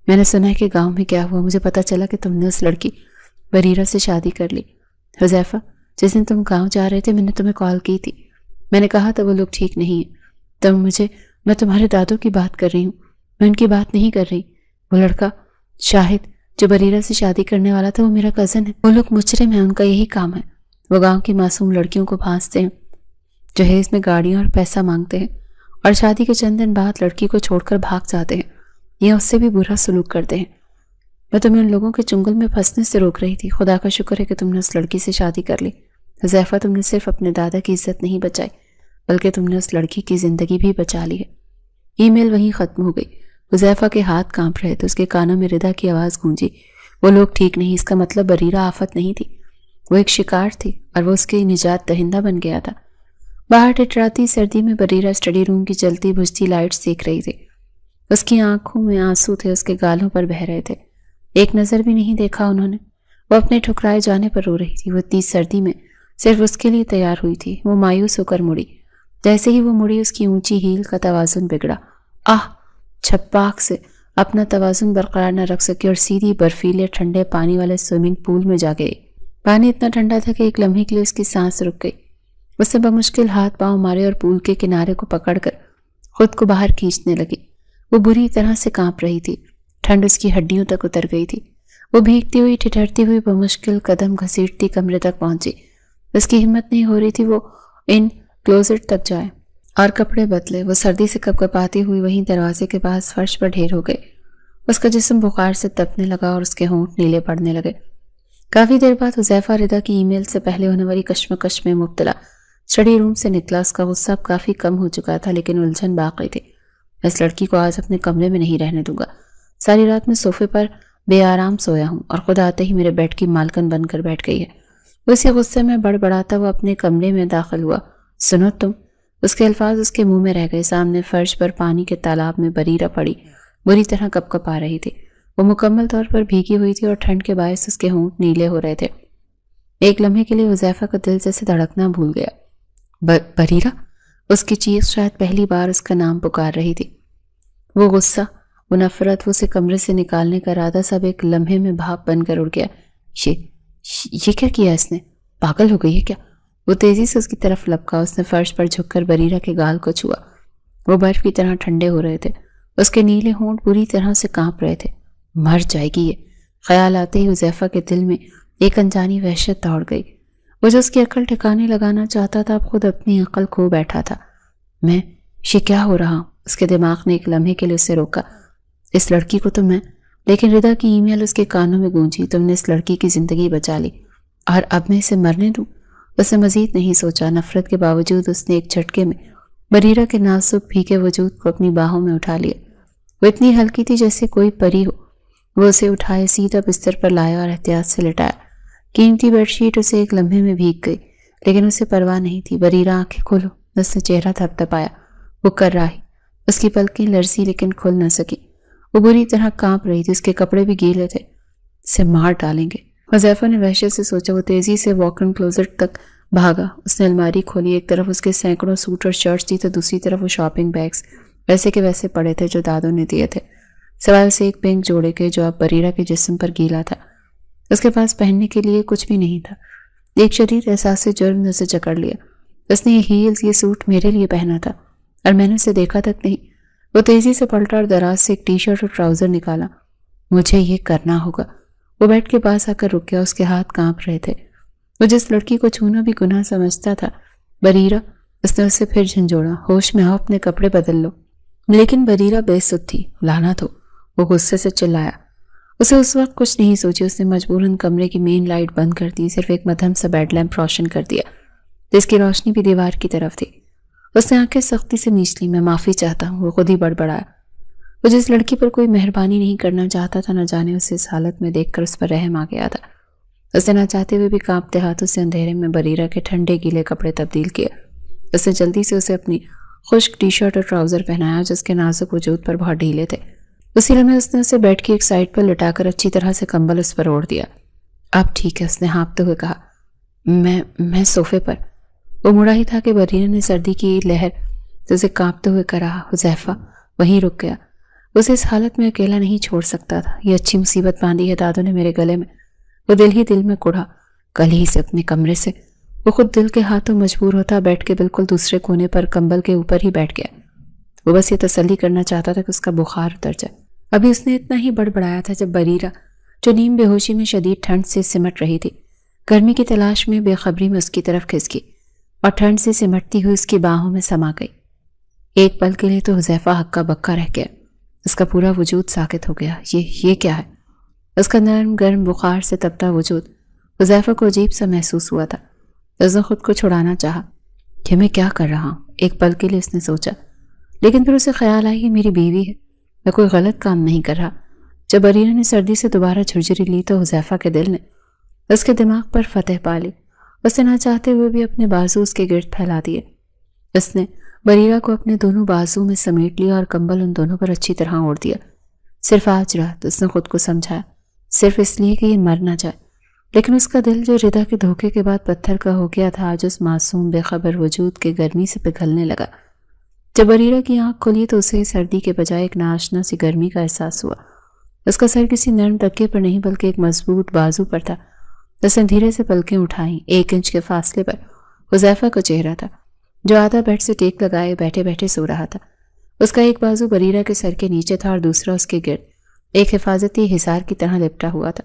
میں نے سنا ہے کہ گاؤں میں کیا ہوا، مجھے پتا چلا کہ تم نے اس لڑکی بریرہ سے شادی کر لی۔ حذیفہ، جس دن تم گاؤں جا رہے تھے میں نے تمہیں کال کی تھی، میں نے کہا تھا وہ لوگ ٹھیک نہیں ہیں۔ میں تمہارے دادو کی بات کر رہی ہوں، میں ان کی بات نہیں کر رہی۔ وہ لڑکا شاہد جو بریرہ سے شادی کرنے والا تھا وہ میرا کزن ہے۔ وہ لوگ مجرم ہیں، ان کا یہی کام ہے۔ وہ گاؤں کی معصوم لڑکیوں کو پھانستے ہیں، جہیز میں گاڑیاں اور پیسہ مانگتے ہیں، اور شادی کے چند دن بعد لڑکی کو چھوڑ کر بھاگ جاتے ہیں یا اس سے بھی برا سلوک کرتے ہیں۔ میں تمہیں ان لوگوں کے چنگل میں پھنسنے سے روک رہی تھی۔ خدا کا شکر ہے کہ تم نے اس لڑکی سے شادی کر لی۔ حذیفہ، تم نے صرف اپنے دادا کی عزت نہیں بچائی بلکہ تم نے اس لڑکی کی زندگی بھی بچا لی ہے۔ ای میل وہیں ختم ہو گئی۔ حذیفہ کے ہاتھ کانپ رہے تھے، اس کے کانوں میں ردا کی آواز گونجی۔ وہ لوگ ٹھیک نہیں، اس کا مطلب بریرہ آفت نہیں تھی۔ وہ ایک شکار تھی اور وہ اس کی نجات دہندہ بن گیا تھا۔ باہر ٹھٹھراتی سردی میں بریرہ اسٹڈی روم کی جلتی بجھتی لائٹس دیکھ رہی تھی۔ اس کی آنکھوں میں آنسو تھے، اس کے گالوں پر بہہ رہے تھے۔ ایک نظر بھی نہیں دیکھا انہوں نے۔ وہ اپنے ٹھکرائے جانے پر رو رہی تھی۔ وہ اتنی سردی میں صرف اس کے لیے تیار ہوئی تھی۔ وہ مایوس ہو کر مڑی۔ جیسے ہی وہ مڑی اس کی اونچی ہیل کا توازن بگڑا۔ چھپاک سے اپنا توازن برقرار نہ رکھ سکی اور سیدھی برفیلے ٹھنڈے پانی والے سوئمنگ پول میں جا گئی۔ پانی اتنا ٹھنڈا تھا کہ ایک لمحے کے لیے اس کی سانس رک گئی۔ اس نے بمشکل ہاتھ پاؤں مارے اور پول کے کنارے کو پکڑ کر خود کو باہر کھینچنے لگی۔ وہ بری طرح سے کانپ رہی تھی۔ ٹھنڈ اس کی ہڈیوں تک اتر گئی تھی۔ وہ بھیگتی ہوئی ٹھٹھرتی ہوئی بمشکل قدم گھسیٹتی کمرے تک پہنچی۔ اس کی ہمت نہیں ہو رہی تھی وہ ان کلوزٹ تک جائے اور کپڑے بدلے۔ وہ سردی سے کپکپاتی ہوئی وہیں دروازے کے پاس فرش پر ڈھیر ہو گئی۔ اس کا جسم بخار سے تپنے لگا اور اس کے ہونٹ نیلے پڑنے لگے۔ کافی دیر بعد حذیفہ رضا کی ای میل سے پہلے ہونے والی کشمکش میں مبتلا اسٹڈی روم سے نکلا۔ اس کا غصہ اب کافی کم ہو چکا تھا، لیکن الجھن باقی تھی۔ میں اس لڑکی کو آج اپنے کمرے میں نہیں رہنے دوں گا۔ ساری رات میں صوفے پر بے آرام سویا ہوں اور خود آتے ہی میرے بیڈ کی مالکن بن کر بیٹھ گئی ہے۔ اسی غصے میں بڑبڑاتا وہ اپنے کمرے میں داخل ہوا۔ سنو تم، اس کے الفاظ اس کے منہ میں رہ گئے۔ سامنے فرش پر پانی کے تالاب میں بریرہ پڑی بری طرح کپکپا رہی تھی۔ وہ مکمل طور پر بھیگی ہوئی تھی اور ٹھنڈ کے باعث اس کے ہونٹ نیلے ہو رہے تھے۔ ایک لمحے کے لیے حذیفہ کا دل جیسے دھڑکنا بھول گیا۔ بریرہ؟ اس کی چیخ شاید پہلی بار اس کا نام پکار رہی تھی۔ وہ غصہ، وہ نفرت، وہ اسے کمرے سے نکالنے کا ارادہ سب ایک لمحے میں بھاپ بن کر اڑ گیا۔ یہ کیا کیا اس نے؟ پاگل ہو گئی ہے کیا؟ وہ تیزی سے اس کی طرف لپکا۔ اس نے فرش پر جھک کر بریرہ کے گال کو چھوا۔ وہ برف کی طرح ٹھنڈے ہو رہے تھے۔ اس کے نیلے ہونٹ بری طرح سے کانپ رہے تھے۔ مر جائے گی یہ خیال آتے ہی حذیفہ کے دل میں ایک انجانی وحشت دوڑ گئی۔ وہ جو اس کی عقل ٹھکانے لگانا چاہتا تھا اب خود اپنی عقل کھو بیٹھا تھا۔ یہ کیا ہو رہا ہوں؟ اس کے دماغ نے ایک لمحے کے لیے اسے روکا۔ اس لڑکی کو تو میں، لیکن رضا کی ای میل اس کے کانوں میں گونجی۔ تم نے اس لڑکی کی زندگی بچا لی اور اب میں اسے مرنے دوں؟ اس نے مزید نہیں سوچا۔ نفرت کے باوجود اس نے ایک جھٹکے میں بریرہ کے نازک بھیگے وجود کو اپنی باہوں میں اٹھا لیا۔ وہ اتنی ہلکی تھی جیسے کوئی پری ہو۔ وہ اسے اٹھائے سیدھا بستر پر لایا اور احتیاط سے لٹایا۔ قیمتی بیڈ شیٹ اسے ایک لمحے میں بھیگ گئی، لیکن اسے پرواہ نہیں تھی۔ بریرہ آنکھیں کھولو، اس نے چہرہ تھپتھپایا۔ وہ کر رہا ہی۔ اس کی پلکیں لرزی لیکن کھل نہ سکی۔ وہ بری طرح کانپ رہی تھی۔ اس کے کپڑے بھی گیلے تھے۔ اسے مار ڈالیں گے، حذیفہ نے وحشت سے سوچا۔ وہ تیزی سے واک ان کلوزٹ تک بھاگا۔ اس نے الماری کھولی۔ ایک طرف اس کے سینکڑوں سوٹ اور شرٹس تھی تو دوسری طرف وہ شاپنگ بیگز ویسے کے ویسے پڑے تھے جو دادوں نے دیے تھے، سوال سے ایک پنک جوڑے کے جو اب بریرہ کے جسم پر گیلا تھا۔ اس کے پاس پہننے کے لیے کچھ بھی نہیں تھا۔ ایک شدید احساس سے جرم نے اسے جکڑ لیا۔ اس نے یہ ہیلز، یہ سوٹ میرے لیے پہنا تھا اور میں نے اسے دیکھا تک نہیں۔ وہ تیزی سے پلٹا اور دراز سے ایک ٹی شرٹ اور ٹراؤزر نکالا۔ مجھے یہ کرنا ہوگا۔ وہ بیڈ کے پاس آ کر رک گیا۔ اس کے ہاتھ کانپ رہے تھے۔ وہ جس لڑکی کو چھونا بھی گناہ سمجھتا تھا، بریرہ، اس نے اسے پھر جھنجھوڑا۔ ہوش میں آؤ، اپنے کپڑے بدل لو۔ لیکن بریرہ بے سدھ تھی۔ لعنت ہو، وہ غصے سے چلایا۔ اسے اس وقت کچھ نہیں سوچی۔ اس نے مجبوراً کمرے کی مین لائٹ بند کر دی۔ صرف ایک مدھم سا بیڈ لیمپ روشن کر دیا جس کی روشنی بھی دیوار کی طرف تھی۔ اس نے آنکھیں سختی سے میچ لی۔ میں معافی چاہتا ہوں، وہ خود ہی بڑبڑایا۔ وہ جس لڑکی پر کوئی مہربانی نہیں کرنا چاہتا تھا، نہ جانے اسے اس حالت میں دیکھ کر اس پر رحم آ گیا تھا۔ اس نے نہ چاہتے ہوئے بھی کانپتے ہاتھوں سے اندھیرے میں بریرہ کے ٹھنڈے گیلے کپڑے تبدیل کیا۔ اس نے جلدی سے اسے اپنی خشک ٹی شرٹ اور ٹراؤزر پہنایا جس کے نازک وجود پر بہت ڈھیلے تھے۔ اسی لمحے اس نے اسے بیڈ کی ایک سائڈ پر لٹا کر اچھی طرح سے کمبل اس پر اوڑھ دیا۔ اب ٹھیک ہے، اس نے ہانپتے ہوئے کہا۔ میں صوفے پر۔ وہ مڑا ہی تھا کہ بریرہ نے سردی کی لہر سے اسے کانپتے ہوئے کہا، حذیفہ۔ وہیں رک گیا۔ اسے اس حالت میں اکیلا نہیں چھوڑ سکتا تھا۔ یہ اچھی مصیبت باندھی ہے دادوں نے میرے گلے میں۔ وہ دل ہی دل میں کڑھا۔ کل ہی سے اپنے کمرے سے وہ خود دل کے ہاتھوں مجبور ہوتا بیٹھ کے بالکل دوسرے کونے پر کمبل کے اوپر ہی بیٹھ گیا۔ وہ بس یہ تسلی کرنا چاہتا تھا کہ اس کا بخار اتر جائے۔ ابھی اس نے اتنا ہی بڑبڑایا تھا جب بریرہ، جو نیم بے ہوشی میں شدید ٹھنڈ سے سمٹ رہی تھی، گرمی کی تلاش میں بے خبری میں اس کی طرف کھسکی اور ٹھنڈ سے سمٹتی ہوئی اس کی باہوں میں سما گئی۔ ایک پل کے لیے تو حذیفہ ہکا بکا رہ گیا۔ اس کا پورا وجود ساکت ہو گیا۔ یہ کیا ہے؟ اس کا نرم گرم بخار سے تپتا وجود حذیفہ کو عجیب سا محسوس ہوا تھا۔ اس نے خود کو چھڑانا چاہا کہ میں کیا کر رہا ہوں۔ ایک پل کے لیے اس نے سوچا، لیکن پھر اسے خیال آیا یہ میری بیوی ہے، میں کوئی غلط کام نہیں کر رہا۔ جب بریرہ نے سردی سے دوبارہ جھرجھری لی تو حذیفہ کے دل نے اس کے دماغ پر فتح پا لی۔ اس نے نہ چاہتے ہوئے بھی اپنے بازو اس کے گرد پھیلا دیے۔ اس نے بریرہ کو اپنے دونوں بازو میں سمیٹ لیا اور کمبل ان دونوں پر اچھی طرح اوڑھ دیا۔ صرف آج رات اس نے خود کو سمجھایا، صرف اس لیے کہ یہ مر نہ جائے، لیکن اس کا دل جو ردا کے دھوکے کے بعد پتھر کا ہو گیا تھا آج اس معصوم بے خبر وجود کے گرمی سے پگھلنے لگا۔ جب بریرہ کی آنکھ کھلی تو اسے سردی کے بجائے ایک ناشنا سی گرمی کا احساس ہوا۔ اس کا سر کسی نرم تکیے پر نہیں بلکہ ایک مضبوط بازو پر تھا۔ اس نے دھیرے سے پلکیں اٹھائیں۔ 1 انچ کے فاصلے پر حذیفہ کا چہرہ تھا، جو آدھا بیڈ سے ٹیک لگائے بیٹھے بیٹھے سو رہا تھا۔ اس کا ایک بازو بریرہ کے سر کے نیچے تھا اور دوسرا اس کے گرد ایک حفاظتی حصار کی طرح لپٹا ہوا تھا۔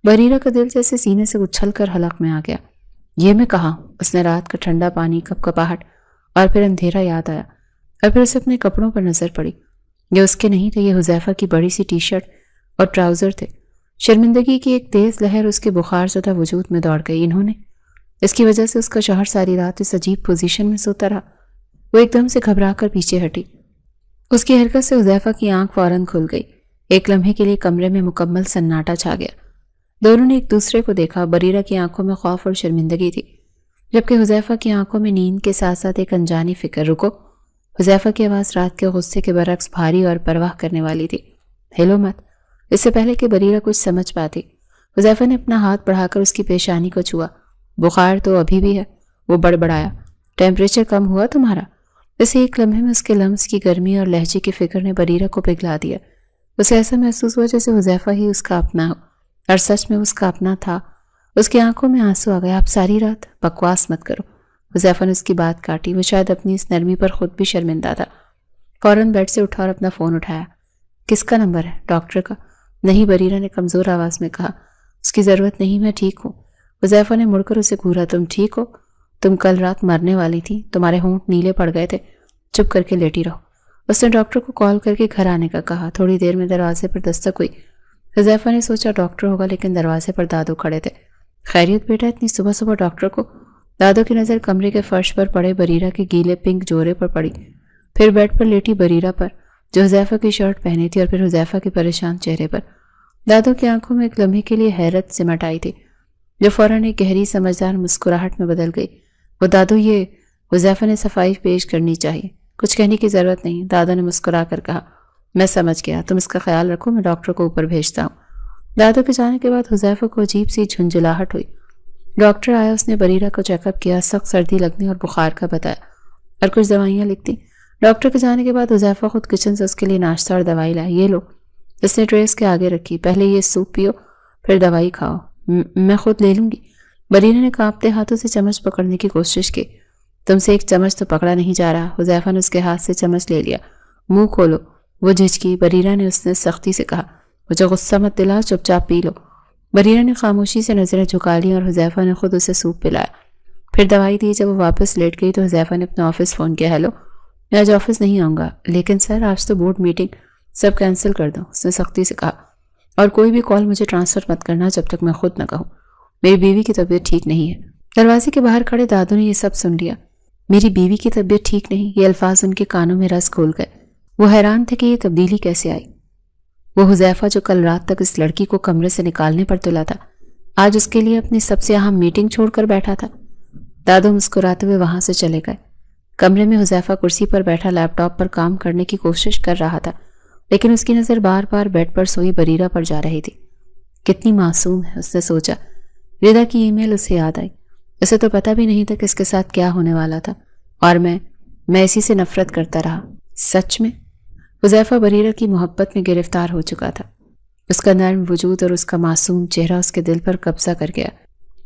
بریرہ کا دل جیسے سینے سے اچھل کر حلق میں آ گیا۔ یہ میں کہاں؟ اس نے رات کا ٹھنڈا پانی، کپکپاہٹ اور پھر اندھیرا یاد آیا، اور پھر اسے اپنے کپڑوں پر نظر پڑی۔ یہ اس کے نہیں تھے، یہ حذیفہ کی بڑی سی ٹی شرٹ اور ٹراؤزر تھے۔ شرمندگی کی ایک تیز لہر اس کے بخار زدہ وجود میں دوڑ گئی۔ انہوں نے اس کی وجہ سے اس کا شوہر ساری رات اس عجیب پوزیشن میں سوتا رہا۔ وہ ایک دم سے گھبرا کر پیچھے ہٹی۔ اس کی حرکت سے حذیفہ کی آنکھ فوراً کھل گئی۔ ایک لمحے کے لیے کمرے میں مکمل سناٹا چھا گیا۔ دونوں نے ایک دوسرے کو دیکھا۔ بریرہ کی آنکھوں میں خوف اور شرمندگی تھی، جبکہ حذیفہ کی آنکھوں میں نیند کے ساتھ ساتھ ایک انجانی فکر۔ رکو! حذیفہ کی آواز رات کے غصے کے برعکس بھاری اور پرواہ کرنے والی تھی۔ ہلو مت! اس سے پہلے کہ بریرہ کچھ سمجھ پاتی، حذیفہ نے اپنا ہاتھ بڑھا کر اس کی پیشانی کو چھوا۔ بخار تو ابھی بھی ہے، وہ بڑبڑایا۔ ٹیمپریچر کم ہوا تمہارا؟ اسے ایک لمحے میں اس کے لمس کی گرمی اور لہجے کی فکر نے بریرہ کو پگھلا دیا۔ اسے ایسا محسوس ہوا جیسے حذیفہ ہی اس کا اپنا ہو، اور سچ میں اس کا اپنا تھا۔ اس کی آنکھوں میں آنسو آ گئے۔ آپ ساری رات بکواس مت کرو۔ حذیفہ نے اس کی بات کاٹی۔ وہ شاید اپنی اس نرمی پر خود بھی شرمندہ تھا۔ فوراً بیڈ سے اٹھا اور اپنا فون اٹھایا۔ کس کا نمبر ہے؟ ڈاکٹر کا؟ نہیں، بریرہ نے کمزور آواز میں کہا۔ اس کی ضرورت نہیں، میں ٹھیک ہوں۔ حذیفہ نے مڑ کر اسے گھورا۔ تم ٹھیک ہو؟ تم کل رات مرنے والی تھی، تمہارے ہونٹ نیلے پڑ گئے تھے۔ چپ کر کے لیٹی رہو۔ اس نے ڈاکٹر کو کال کر کے گھر آنے کا کہا۔ تھوڑی دیر میں دروازے پر دستک ہوئی۔ حذیفہ نے سوچا ڈاکٹر ہوگا، لیکن دروازے پر دادو کھڑے تھے۔ خیریت بیٹا، اتنی صبح صبح ڈاکٹر کو؟ دادو کی نظر کمرے کے فرش پر پڑے بریرہ کے گیلے پنک جورے پر پڑی، پھر بیڈ پر لیٹی بریرہ پر جو حذیفہ کی شرٹ پہنی تھی، اور پھر حذیفہ کے پریشان چہرے پر۔ دادو کی آنکھوں میں ایک لمحے کے لیے حیرت سمٹ آئی تھی، جو فوراً ایک گہری سمجھدار مسکراہٹ میں بدل گئی۔ وہ دادو، یہ حذیفہ نے صفائی پیش کرنی چاہیے۔ کچھ کہنے کی ضرورت نہیں، دادا نے مسکرا کر کہا۔ میں سمجھ گیا، تم اس کا خیال رکھو، میں ڈاکٹر کو اوپر بھیجتا ہوں۔ دادو کے جانے کے بعد حذیفہ کو عجیب سی جھنجھلاہٹ ہوئی۔ ڈاکٹر آیا، اس نے بریرہ کو چیک اپ کیا، سخت سردی لگنے اور بخار کا بتایا، اور کچھ دوائیاں لکھ دیں۔ ڈاکٹر کے جانے کے بعد حذیفہ خود کچن سے اس کے لیے ناشتہ اور دوائی لائے۔ یہ لو، اس نے ٹرے اس کے آگے رکھی۔ پہلے یہ سوپ پیو، پھر دوائی کھاؤ۔ میں خود لے لوں گی۔ بریرہ نے کانپتے ہاتھوں سے چمچ پکڑنے کی کوشش کی۔ تم سے ایک چمچ تو پکڑا نہیں جا رہا۔ حذیفہ نے اس کے ہاتھ سے چمچ لے لیا۔ منہ کھولو۔ وہ جھجکی۔ بریرہ نے اس نے سختی سے کہا، مجھے غصہ مت دلا، چپ چاپ پی لو۔ بریرہ نے خاموشی سے نظریں جھکا لی اور حذیفہ نے خود اسے سوپ پلایا، پھر دوائی دی۔ جب وہ واپس لیٹ گئی تو حذیفہ نے اپنا آفس فون کیا۔ ہیلو، میں آج آفس نہیں آؤں گا، لیکن سر آج تو بورڈ میٹنگ، سب کینسل کر دو، اس نے سختی سے کہا۔ اور کوئی بھی کال مجھے ٹرانسفر مت کرنا جب تک میں خود نہ کہوں۔ میری بیوی کی طبیعت ٹھیک نہیں ہے۔ دروازے کے باہر کھڑے دادو نے یہ سب سن لیا۔ میری بیوی کی طبیعت ٹھیک نہیں، یہ الفاظ ان کے کانوں میں رس گھول گئے۔ وہ حیران تھے کہ یہ تبدیلی کیسے آئی۔ وہ حذیفہ جو کل رات تک اس لڑکی کو کمرے سے نکالنے پر تلا تھا، آج اس کے لیے اپنی سب سے اہم میٹنگ چھوڑ کر بیٹھا تھا۔ دادو مسکراتے ہوئے وہاں سے چلے گئے۔ کمرے میں حذیفہ کرسی پر بیٹھا لیپ ٹاپ پر کام کرنے کی کوشش کر رہا تھا، لیکن اس کی نظر بار بار بیڈ پر سوئی بریرہ پر جا رہی تھی۔ کتنی معصوم ہے، اس نے سوچا۔ ردا کی ای میل اسے یاد آئی۔ اسے تو پتہ بھی نہیں تھا کہ اس کے ساتھ کیا ہونے والا تھا، اور میں اسی سے نفرت کرتا رہا۔ سچ میں حذیفہ بریرہ کی محبت میں گرفتار ہو چکا تھا۔ اس کا نرم وجود اور اس کا معصوم چہرہ اس کے دل پر قبضہ کر گیا۔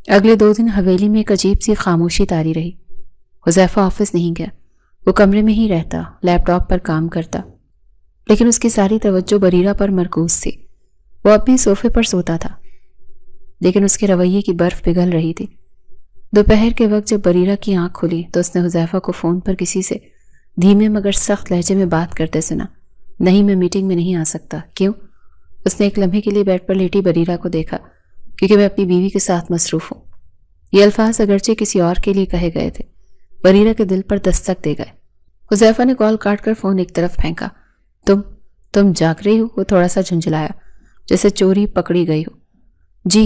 اگلے 2 دن حویلی میں ایک عجیب سی خاموشی طاری رہی۔ حذیفہ آفس نہیں گیا، وہ کمرے میں ہی رہتا، لیپ ٹاپ پر کام کرتا، لیکن اس کی ساری توجہ بریرہ پر مرکوز تھی۔ وہ اب بھی صوفے پر سوتا تھا، لیکن اس کے رویے کی برف پگھل رہی تھی۔ دوپہر کے وقت جب بریرہ کی آنکھ کھلی تو اس نے حذیفہ کو فون پر کسی سے دھیمے مگر سخت لہجے میں بات کرتے سنا۔ نہیں، میں میٹنگ میں نہیں آ سکتا۔ کیوں؟ اس نے ایک لمحے کے لیے بیڈ پر لیٹی بریرہ کو دیکھا۔ کیونکہ میں اپنی بیوی کے ساتھ مصروف ہوں۔ یہ الفاظ اگرچہ کسی اور کے لیے کہے گئے تھے، بریرہ کے دل پر دستک دے گئے۔ حذیفہ نے کال کاٹ کر فون ایک طرف پھینکا۔ تم جاگ رہی ہو؟ وہ تھوڑا سا جھنجھلایا، جیسے چوری پکڑی گئی ہو۔ جی،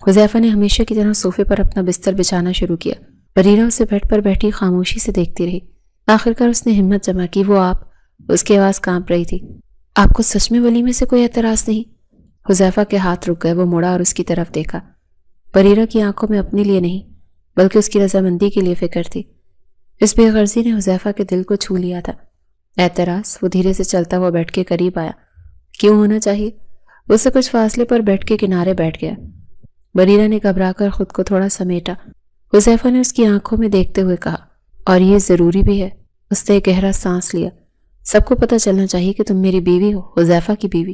حذیفہ نے ہمیشہ کی طرح صوفے پر اپنا بستر بچھانا شروع کیا۔ بریرہ اسے بیڈ پر بیٹھی خاموشی سے دیکھتی رہی۔ آخرکار اس نے ہمت جمع کی۔ وہ آپ؟ اس کی آواز کانپ رہی تھی۔ آپ کو سچ میں ولیمے سے کوئی اعتراض نہیں؟ حذیفہ کے ہاتھ رک گئے۔ وہ مڑا اور اس کی طرف دیکھا۔ بریرہ کی آنکھوں میں اپنے لیے نہیں بلکہ اس کی رضامندی کے لیے فکر تھی۔ اس بے غرضی نے حذیفہ کے دل کو چھو لیا تھا۔ اعتراض؟ وہ دھیرے سے چلتا ہوا بیٹھ کے قریب آیا۔ کیوں ہونا چاہیے؟ اس سے کچھ فاصلے پر بیٹھ کے کنارے بیٹھ گیا۔ بریرہ نے گھبرا کر خود کو تھوڑا سمیٹا۔ حذیفہ نے اس کی آنکھوں میں دیکھتے ہوئے کہا، اور یہ ضروری بھی ہے۔ اس نے ایک گہرا سانس لیا۔ سب کو پتہ چلنا چاہیے کہ تم میری بیوی ہو، حذیفہ کی بیوی۔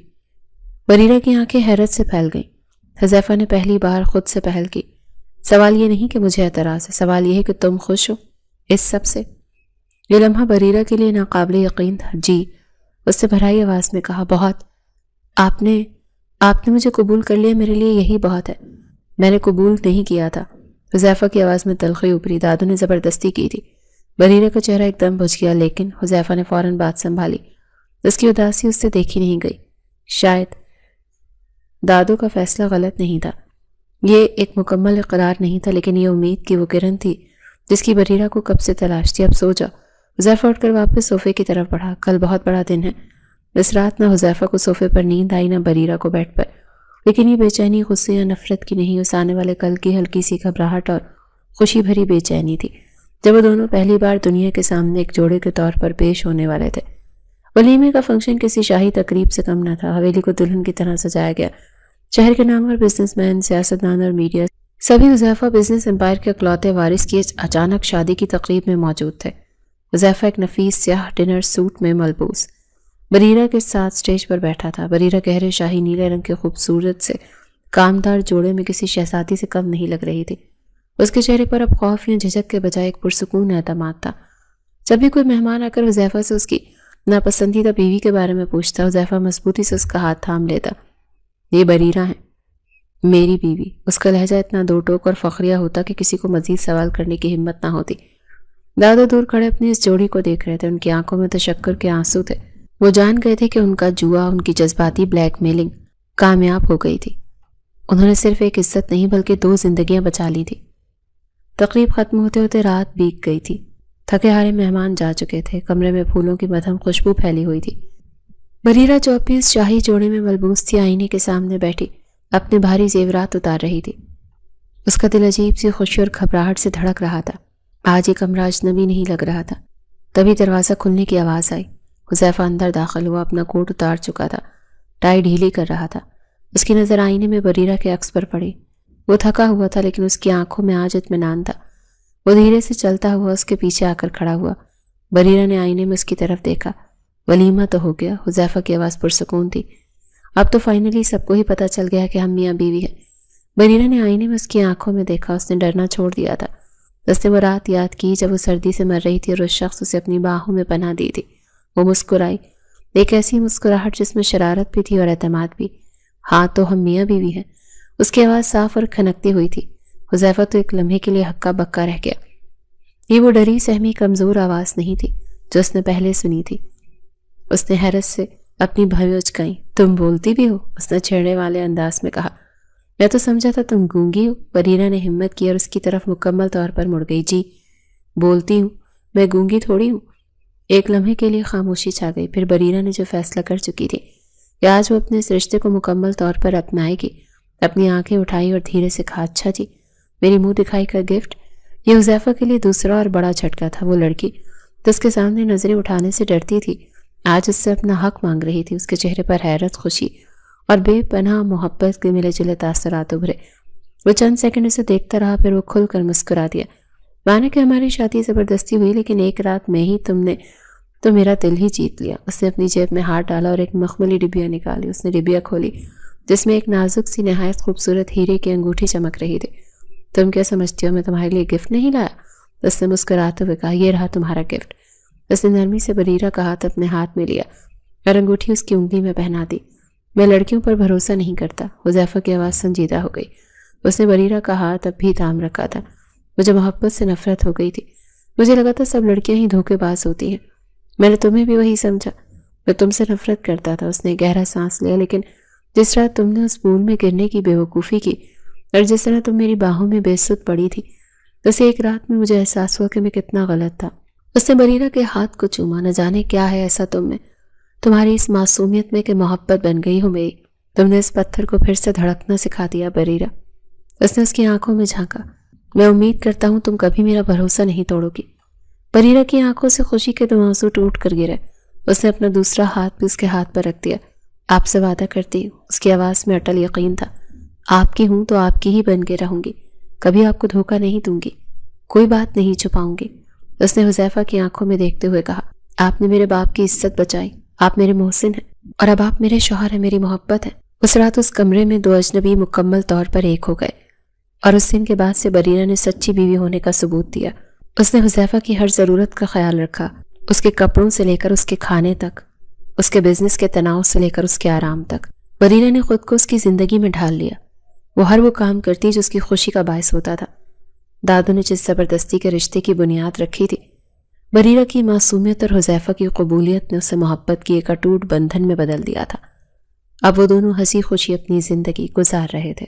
بریرہ کی آنکھیں حیرت سے پھیل گئیں۔ حذیفہ نے پہلی بار خود سے پہل کی۔ سوال یہ نہیں کہ مجھے اعتراض ہے، سوال یہ ہے کہ تم خوش ہو اس سب سے؟ یہ لمحہ بریرہ کے لیے ناقابل یقین تھا۔ جی، اس نے بھرائی آواز میں کہا، بہت۔ آپ نے مجھے قبول کر لیا، میرے لیے یہی بہت ہے۔ میں نے قبول نہیں کیا تھا۔ حذیفہ کی آواز میں تلخی ابھری۔ دادو نے زبردستی کی تھی۔ بریرہ کا چہرہ ایک دم بجھ گیا، لیکن حذیفہ نے فوراً بات سنبھالی۔ اس کی اداسی اس سے دیکھی نہیں گئی۔ شاید دادو کا فیصلہ غلط نہیں تھا۔ یہ ایک مکمل اقرار نہیں تھا، لیکن یہ امید کی وہ کرن تھی جس کی بریرہ کو کب سے تلاش تھی۔ اب سو جا۔ حذیفہ اٹھ کر واپس صوفے کی طرف بڑھا۔ کل بہت بڑا دن ہے۔ اس رات نہ حذیفہ کو صوفے پر نیند آئی، نہ بریرہ کو بیڈ پر، لیکن یہ بے چینی غصے یا نفرت کی نہیں، اس آنے والے کل کی ہلکی سی گھبراہٹ اور خوشی بھری بے چینی تھی، جب وہ دونوں پہلی بار دنیا کے سامنے ایک جوڑے کے طور پر پیش ہونے والے تھے۔ ولیمے کا فنکشن کسی شاہی تقریب سے کم نہ تھا۔ حویلی کو دلہن کی طرح سجایا گیا۔ شہر کے نامور بزنس مین، سیاستدان اور میڈیا سبھی حذیفہ بزنس امپائر کے اکلوتے وارث کی اچانک شادی کی تقریب میں موجود تھے۔ حذیفہ ایک نفیس سیاہ ڈنر سوٹ میں ملبوس بریرہ کے ساتھ سٹیج پر بیٹھا تھا۔ بریرہ گہرے شاہی نیلے رنگ کے خوبصورت سے کامدار جوڑے میں کسی شہزادی سے کم نہیں لگ رہی تھی۔ اس کے چہرے پر اب خوف یا جھجک کے بجائے ایک پرسکون اعتماد تھا۔ جب بھی کوئی مہمان آ کر حذیفہ سے اس کی ناپسندیدہ بیوی کے بارے میں پوچھتا، حذیفہ مضبوطی سے اس کا ہاتھ تھام لیتا۔ یہ بریرہ ہیں، میری بیوی۔ اس کا لہجہ اتنا دو ٹوک اور فخریہ ہوتا کہ کسی کو مزید سوال کرنے کی ہمت نہ ہوتی۔ دادا دور کھڑے اپنی اس جوڑی کو دیکھ رہے تھے۔ ان کی آنکھوں میں تشکر کے آنسو تھے۔ وہ جان گئے تھے کہ ان کا جوا، ان کی جذباتی بلیک میلنگ کامیاب ہو گئی تھی۔ انہوں نے صرف ایک عزت نہیں بلکہ 2 زندگیاں بچا لی تھی۔ تقریب ختم ہوتے ہوتے رات بیت گئی تھی۔ تھکے ہارے مہمان جا چکے تھے۔ کمرے میں پھولوں کی مدھم خوشبو پھیلی ہوئی تھی۔ بریرہ چوپیس شاہی جوڑے میں ملبوس تھی، آئینے کے سامنے بیٹھی اپنے بھاری زیورات اتار رہی تھی۔ اس کا دل عجیب سی خوشی اور گھبراہٹ سے دھڑک رہا تھا۔ آج یہ کمرہ اجنبی نہیں لگ رہا تھا۔ تبھی دروازہ کھلنے کی آواز آئی۔ حذیفہ اندر داخل ہوا۔ اپنا کوٹ اتار چکا تھا، ٹائی ڈھیلی کر رہا تھا۔ اس کی نظر آئینے میں بریرہ کے عکس پر پڑی۔ وہ تھکا ہوا تھا، لیکن اس کی آنکھوں میں آج اطمینان تھا۔ وہ دھیرے سے چلتا ہوا اس کے پیچھے آ کر کھڑا ہوا۔ بریرہ نے آئینے میں اس کی طرف دیکھا۔ ولیمہ تو ہو گیا۔ حذیفہ کی آواز پرسکون تھی۔ اب تو فائنلی سب کو ہی پتہ چل گیا کہ ہم میاں بیوی ہیں۔ بریرہ نے آئینے میں اس کی آنکھوں میں دیکھا۔ اس نے ڈرنا چھوڑ دیا تھا۔ اس نے وہ رات یاد کی جب وہ سردی سے مر رہی تھی اور اس شخص اسے اپنی باہوں میں پناہ دی تھی۔ وہ مسکرائی، ایک ایسی مسکراہٹ جس میں شرارت بھی تھی اور اعتماد بھی۔ ہاں تو ہم میاں بیوی ہیں۔ اس کی آواز صاف اور کھنکتی ہوئی تھی۔ حذیفہ تو ایک لمحے کے لیے ہکا بکا رہ گیا۔ یہ وہ ڈری سہمی کمزور آواز نہیں تھی جو اس نے پہلے سنی تھی۔ اس نے حیرت سے اپنی بھویں اچکائیں۔ تم بولتی بھی ہو؟ اس نے چھیڑنے والے انداز میں کہا۔ میں تو سمجھا تھا تم گونگی ہو۔ بریرہ نے ہمت کی اور اس کی طرف مکمل طور پر مڑ گئی۔ جی بولتی ہوں، میں گونگی تھوڑی ہوں۔ ایک لمحے کے لیے خاموشی چھا گئی۔ پھر بریرہ نے جو فیصلہ کر چکی تھی کہ آج وہ اپنے اس رشتے کو مکمل طور پر اپنائے گی، اپنی آنکھیں اٹھائی اور دھیرے سے کہا، اچھا جی، میری منہ دکھائی کا گفٹ۔ یہ حذیفہ کے لیے دوسرا اور بڑا جھٹکا تھا۔ وہ لڑکی تو اس کے سامنے نظریں اٹھانے سے ڈرتی تھی، آج اس سے اپنا حق مانگ رہی تھی۔ اس کے چہرے پر حیرت، خوشی اور بے پناہ محبت کے ملے جلے تاثرات ابھرے۔ وہ چند سیکنڈ اسے دیکھتا رہا، پھر وہ کھل کر مسکرا دیا۔ مانے کہ ہماری شادی زبردستی ہوئی، لیکن ایک رات میں ہی تم نے تو میرا دل ہی جیت لیا۔ اس نے اپنی جیب میں ہاتھ ڈالا اور ایک مخملی ڈبیا نکالی۔ اس نے ڈبیا کھولی جس میں ایک نازک سی نہایت خوبصورت ہیرے کی انگوٹھی چمک رہی تھی۔ تم کیا سمجھتی ہو میں تمہارے لیے گفٹ نہیں لایا؟ اس نے مسکراتے ہوئے کہا، یہ رہا تمہارا گفٹ۔ اس نے نرمی سے بریرہ کا ہاتھ اپنے ہاتھ میں لیا اور انگوٹھی اس کی انگلی میں پہنا دی۔ میں لڑکیوں پر بھروسہ نہیں کرتا۔ حذیفہ کی آواز سنجیدہ ہو گئی۔ اس نے بریرہ کا ہاتھ اب بھی تھام رکھا تھا۔ مجھے محبت سے نفرت ہو گئی تھی۔ مجھے لگا تھا سب لڑکیاں ہی دھوکے باز ہوتی ہیں۔ میں نے تمہیں بھی وہی سمجھا۔ میں تم سے نفرت کرتا تھا۔ اس نے گہرا سانس لیا، لیکن جس رات تم نے اس پول میں گرنے کی بے وقوفی کی، اور جس طرح تم میری باہوں میں بے سود پڑی تھی، ویسے ایک رات میں مجھے احساس ہوا کہ میں کتنا غلط تھا۔ اس نے بریرہ کے ہاتھ کو چوما۔ نہ جانے کیا ہے ایسا تم میں، تمہاری اس معصومیت میں کہ محبت بن گئی ہو میری۔ تم نے اس پتھر کو پھر سے دھڑکنا سکھا دیا بریرہ۔ اس نے اس کی آنکھوں میں جھانکا۔ میں امید کرتا ہوں تم کبھی میرا بھروسہ نہیں توڑو گی۔ بریرہ کی آنکھوں سے خوشی کے دو آنسو ٹوٹ کر گرے۔ اس نے اپنا دوسرا ہاتھ بھی اس کے ہاتھ پر رکھ دیا۔ آپ سے وعدہ کرتی ہوں، اس کی آواز میں اٹل یقین تھا، آپ کی ہوں تو آپ کی ہی بن کے رہوں گی، کبھی آپ کو دھوکہ نہیں دوں گی، کوئی بات نہیں چھپاؤں گی۔ اس نے حذیفہ کی آنکھوں میں دیکھتے ہوئے کہا، آپ نے میرے باپ کی عزت بچائی، آپ میرے محسن ہیں، اور اب آپ میرے شوہر ہیں، میری محبت ہے۔ اس رات اس کمرے میں دو اجنبی مکمل طور پر ایک ہو گئے، اور اس دن کے بعد سے بریرہ نے سچی بیوی ہونے کا ثبوت دیا۔ اس نے حذیفہ کی ہر ضرورت کا خیال رکھا، اس کے کپڑوں سے لے کر اس کے کھانے تک، اس کے بزنس کے تناؤ سے لے کر اس کے آرام تک۔ بریرہ نے خود کو اس کی زندگی میں ڈھال لیا۔ وہ ہر وہ کام کرتی جو اس کی خوشی کا باعث ہوتا تھا۔ دادو نے جس زبردستی کے رشتے کی بنیاد رکھی تھی، بریرہ کی معصومیت اور حذیفہ کی قبولیت نے اسے محبت کی ایک اٹوٹ بندھن میں بدل دیا تھا۔ اب وہ دونوں ہنسی خوشی اپنی زندگی گزار رہے تھے۔